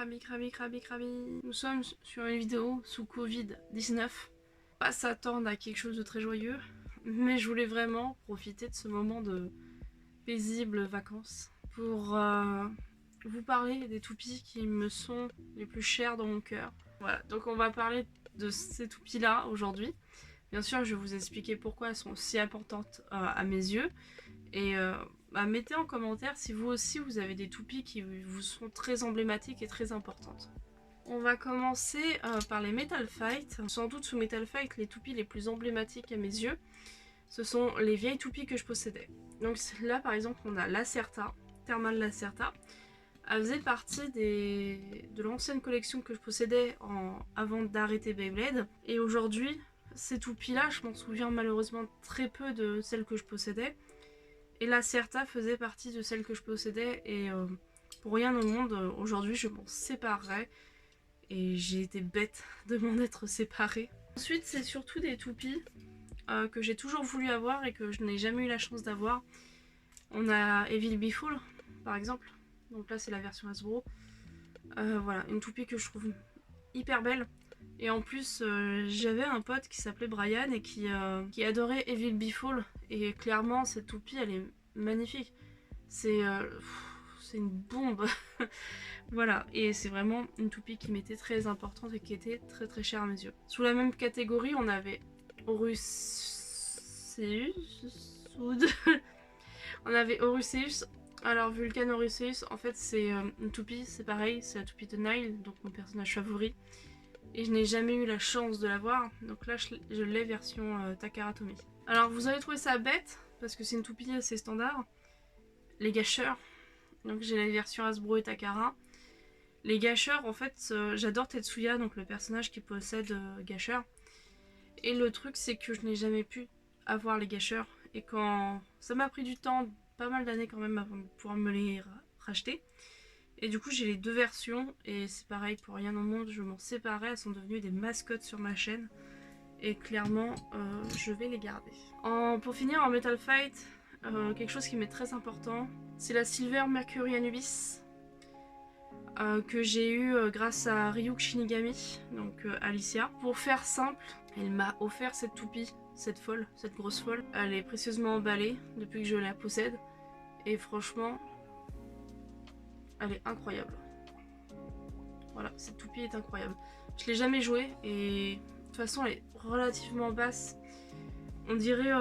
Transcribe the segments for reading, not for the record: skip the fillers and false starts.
Crami. Nous sommes sur une vidéo sous Covid-19. Pas s'attendre à quelque chose de très joyeux, mais je voulais vraiment profiter de ce moment de paisibles vacances pour vous parler des toupies qui me sont les plus chers dans mon cœur. Voilà, donc on va parler de ces toupies là aujourd'hui. Bien sûr, je vais vous expliquer pourquoi elles sont si importantes à mes yeux. Et mettez en commentaire si vous aussi vous avez des toupies qui vous sont très emblématiques et très importantes. On va commencer par les Metal Fight. Sans doute sous Metal Fight, les toupies les plus emblématiques à mes yeux, ce sont les vieilles toupies que je possédais. Donc là par exemple on a l'Acerta, Thermal Lacerta. Elle faisait partie de l'ancienne collection que je possédais avant d'arrêter Beyblade. Et aujourd'hui, ces toupies là, je m'en souviens malheureusement très peu de celles que je possédais. Et la Certa faisait partie de celle que je possédais et pour rien au monde, aujourd'hui je m'en séparerais. Et j'ai été bête de m'en être séparée. Ensuite c'est surtout des toupies que j'ai toujours voulu avoir et que je n'ai jamais eu la chance d'avoir. On a Evil Befool par exemple. Donc là c'est la version Hasbro. Voilà, une toupie que je trouve hyper belle. Et en plus j'avais un pote qui s'appelait Brian et qui adorait Evil Befool. Et clairement cette toupie elle est magnifique. C'est une bombe. Voilà, et c'est vraiment une toupie qui m'était très importante et qui était très très chère à mes yeux. Sous la même catégorie on avait Orusseus. On avait Orusseus. Alors Vulcan Orusseus, en fait c'est une toupie, c'est pareil, c'est la toupie de Nile, donc mon personnage favori. Et je n'ai jamais eu la chance de l'avoir, donc là je l'ai version Takara Tomy. Alors vous allez trouver ça bête, parce que c'est une toupie assez standard. Les gâcheurs, donc j'ai la version Hasbro et Takara. Les gâcheurs, en fait, j'adore Tetsuya, donc le personnage qui possède gâcheurs. Et le truc c'est que je n'ai jamais pu avoir les gâcheurs, et quand ça m'a pris du temps, pas mal d'années quand même avant de pouvoir me les racheter. Et du coup j'ai les deux versions et c'est pareil, pour rien au monde je m'en séparais, elles sont devenues des mascottes sur ma chaîne. Et clairement je vais les garder. Pour finir en Metal Fight, quelque chose qui m'est très important, c'est la Silver Mercury Anubis. Que j'ai eu grâce à Ryuk Shinigami, donc Alicia. Pour faire simple, elle m'a offert cette toupie, cette grosse folle. Elle est précieusement emballée depuis que je la possède. Et franchement, elle est incroyable. Voilà, cette toupie est incroyable. Je l'ai jamais jouée et de toute façon elle est relativement basse. On dirait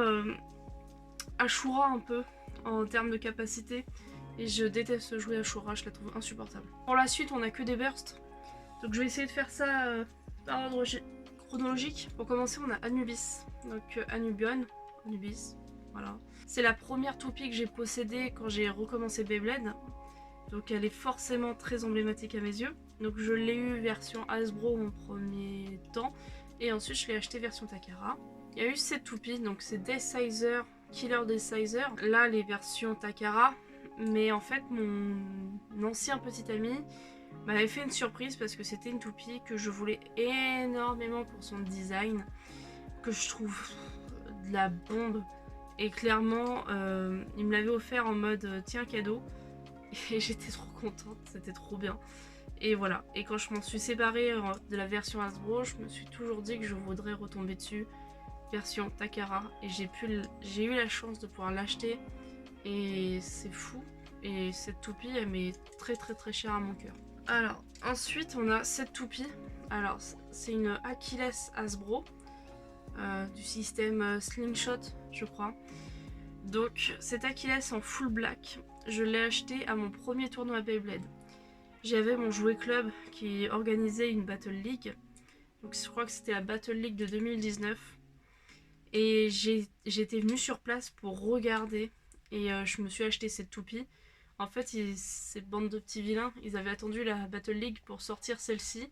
Ashura un peu en termes de capacité. Et je déteste jouer Ashura, je la trouve insupportable. Pour la suite on a que des bursts. Donc je vais essayer de faire ça par ordre chronologique. Pour commencer on a Anubis. Donc Anubis, voilà. C'est la première toupie que j'ai possédée quand j'ai recommencé Beyblade. Donc elle est forcément très emblématique à mes yeux. Donc je l'ai eu version Hasbro en premier temps. Et ensuite je l'ai acheté version Takara. Il y a eu cette toupie, donc c'est Deathsizer, Killer Deathsizer. Là les versions Takara. Mais en fait mon ancien petit ami m'avait fait une surprise parce que c'était une toupie que je voulais énormément pour son design. Que je trouve de la bombe. Et clairement il me l'avait offert en mode tiens cadeau. Et j'étais trop contente, c'était trop bien. Et voilà, et quand je m'en suis séparée de la version Hasbro, je me suis toujours dit que je voudrais retomber dessus, version Takara. Et j'ai eu la chance de pouvoir l'acheter. Et c'est fou. Et cette toupie, elle m'est très très très chère à mon cœur. Alors, ensuite on a cette toupie. Alors, c'est une Achilles Hasbro, du système Slingshot, je crois. Donc, cette Achilles en full black, je l'ai acheté à mon premier tournoi à Beyblade. J'avais mon jouet club qui organisait une Battle League. Donc je crois que c'était la Battle League de 2019. Et j'étais venue sur place pour regarder. Et je me suis acheté cette toupie. En fait, cette bande de petits vilains, ils avaient attendu la Battle League pour sortir celle-ci.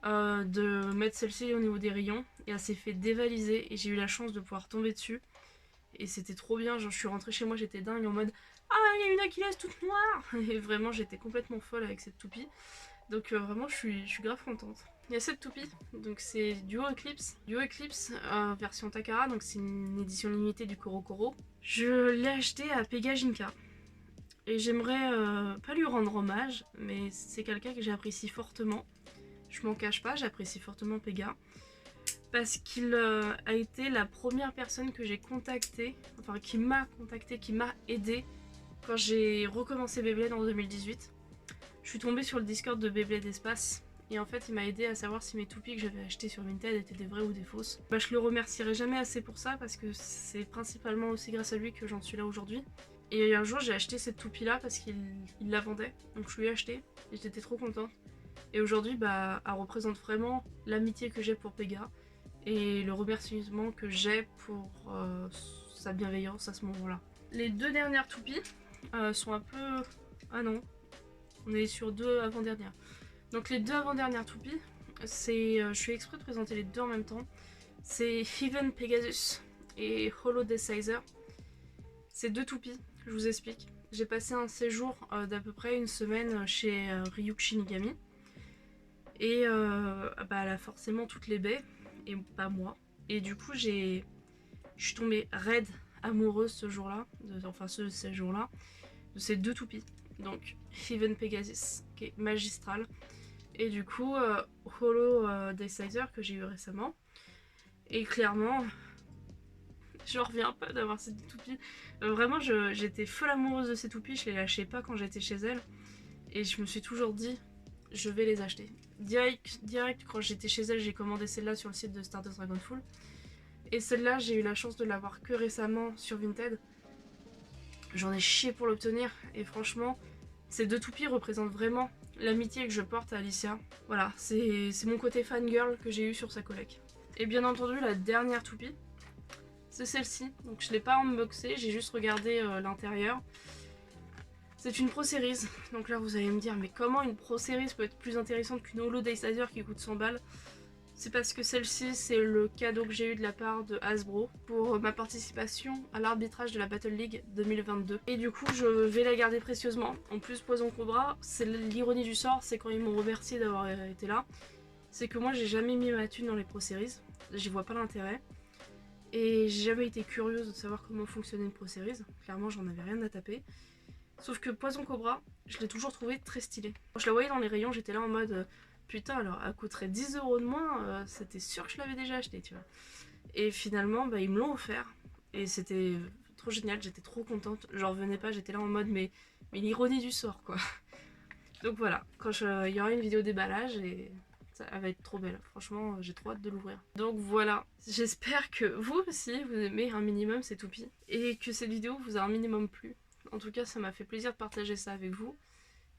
De mettre celle-ci au niveau des rayons. Et elle s'est fait dévaliser. Et j'ai eu la chance de pouvoir tomber dessus. Et c'était trop bien, genre je suis rentrée chez moi, j'étais dingue en mode ah il y a une Achilles toute noire. Et vraiment j'étais complètement folle avec cette toupie. Donc vraiment je suis grave contente. Il y a cette toupie, donc c'est Duo Eclipse. Duo Eclipse version Takara, donc c'est une édition limitée du Koro Koro. Je l'ai acheté à Pega Jinka. Et j'aimerais pas lui rendre hommage, mais c'est quelqu'un que j'apprécie fortement. Je m'en cache pas, j'apprécie fortement Pega. Parce qu'il a été la première personne que j'ai contactée, enfin qui m'a contactée, qui m'a aidée quand j'ai recommencé Beyblade en 2018. Je suis tombée sur le Discord de Beyblade Espace et en fait il m'a aidé à savoir si mes toupies que j'avais achetés sur Vinted étaient des vraies ou des fausses. Bah, je le remercierai jamais assez pour ça parce que c'est principalement aussi grâce à lui que j'en suis là aujourd'hui. Et un jour j'ai acheté cette toupie là parce qu'il la vendait, donc je lui ai acheté et j'étais trop contente. Et aujourd'hui bah, elle représente vraiment l'amitié que j'ai pour Pega et le remerciement que j'ai pour sa bienveillance à ce moment-là. Les deux dernières toupies sont un peu... Ah non, on est sur deux avant-dernières. Donc les deux avant-dernières toupies, c'est... je suis exprès de présenter les deux en même temps. C'est Heaven Pegasus et Hollow Decizer. C'est deux toupies, je vous explique. J'ai passé un séjour d'à peu près une semaine chez Ryuk Shinigami. Et bah, elle a forcément toutes les baies, et pas moi. Et du coup, je suis tombée raide amoureuse ce jour-là, enfin ce séjour-là, de ces deux toupies. Donc, Heaven Pegasus, qui est magistral. Et du coup, Hollow Decizer, que j'ai eu récemment. Et clairement, je reviens pas d'avoir ces toupies. Vraiment, j'étais folle amoureuse de ces toupies, je les lâchais pas quand j'étais chez elle. Et je me suis toujours dit, je vais les acheter. Direct quand j'étais chez elle, j'ai commandé celle-là sur le site de Stardust Dragonfall. Et celle-là, j'ai eu la chance de l'avoir que récemment sur Vinted. J'en ai chié pour l'obtenir. Et franchement, ces deux toupies représentent vraiment l'amitié que je porte à Alicia. Voilà, c'est mon côté fangirl que j'ai eu sur sa collecte. Et bien entendu, la dernière toupie, c'est celle-ci. Donc je ne l'ai pas unboxée, j'ai juste regardé l'intérieur. C'est une Pro Series, donc là vous allez me dire mais comment une Pro Series peut être plus intéressante qu'une Hollow Decizer qui coûte 100 balles? C'est parce que celle-ci c'est le cadeau que j'ai eu de la part de Hasbro pour ma participation à l'arbitrage de la Battle League 2022. Et du coup je vais la garder précieusement. En plus Poison Cobra, c'est l'ironie du sort, c'est quand ils m'ont remercié d'avoir été là. C'est que moi j'ai jamais mis ma thune dans les Pro Series, j'y vois pas l'intérêt. Et j'ai jamais été curieuse de savoir comment fonctionnait une Pro Series, clairement j'en avais rien à taper. Sauf que Poison Cobra, je l'ai toujours trouvé très stylé. Quand je la voyais dans les rayons, j'étais là en mode putain, alors elle coûterait 10 € de moins, c'était sûr que je l'avais déjà acheté, tu vois. Et finalement, bah, ils me l'ont offert. Et c'était trop génial, j'étais trop contente. J'en revenais pas, j'étais là en mode mais l'ironie du sort, quoi. Donc voilà, quand il y aura une vidéo déballage et ça elle va être trop belle. Franchement, j'ai trop hâte de l'ouvrir. Donc voilà, j'espère que vous aussi, vous aimez un minimum ces toupies et que cette vidéo vous a un minimum plu. En tout cas, ça m'a fait plaisir de partager ça avec vous.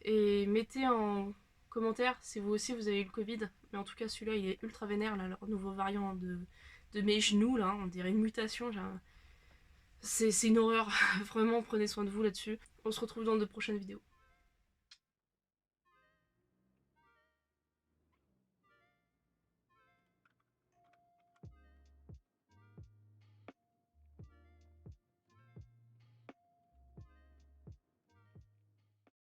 Et mettez en commentaire si vous aussi vous avez eu le Covid. Mais en tout cas, celui-là, il est ultra vénère, là, leur nouveau variant de mes genoux, là. On dirait une mutation. C'est une horreur. Vraiment, prenez soin de vous là-dessus. On se retrouve dans de prochaines vidéos.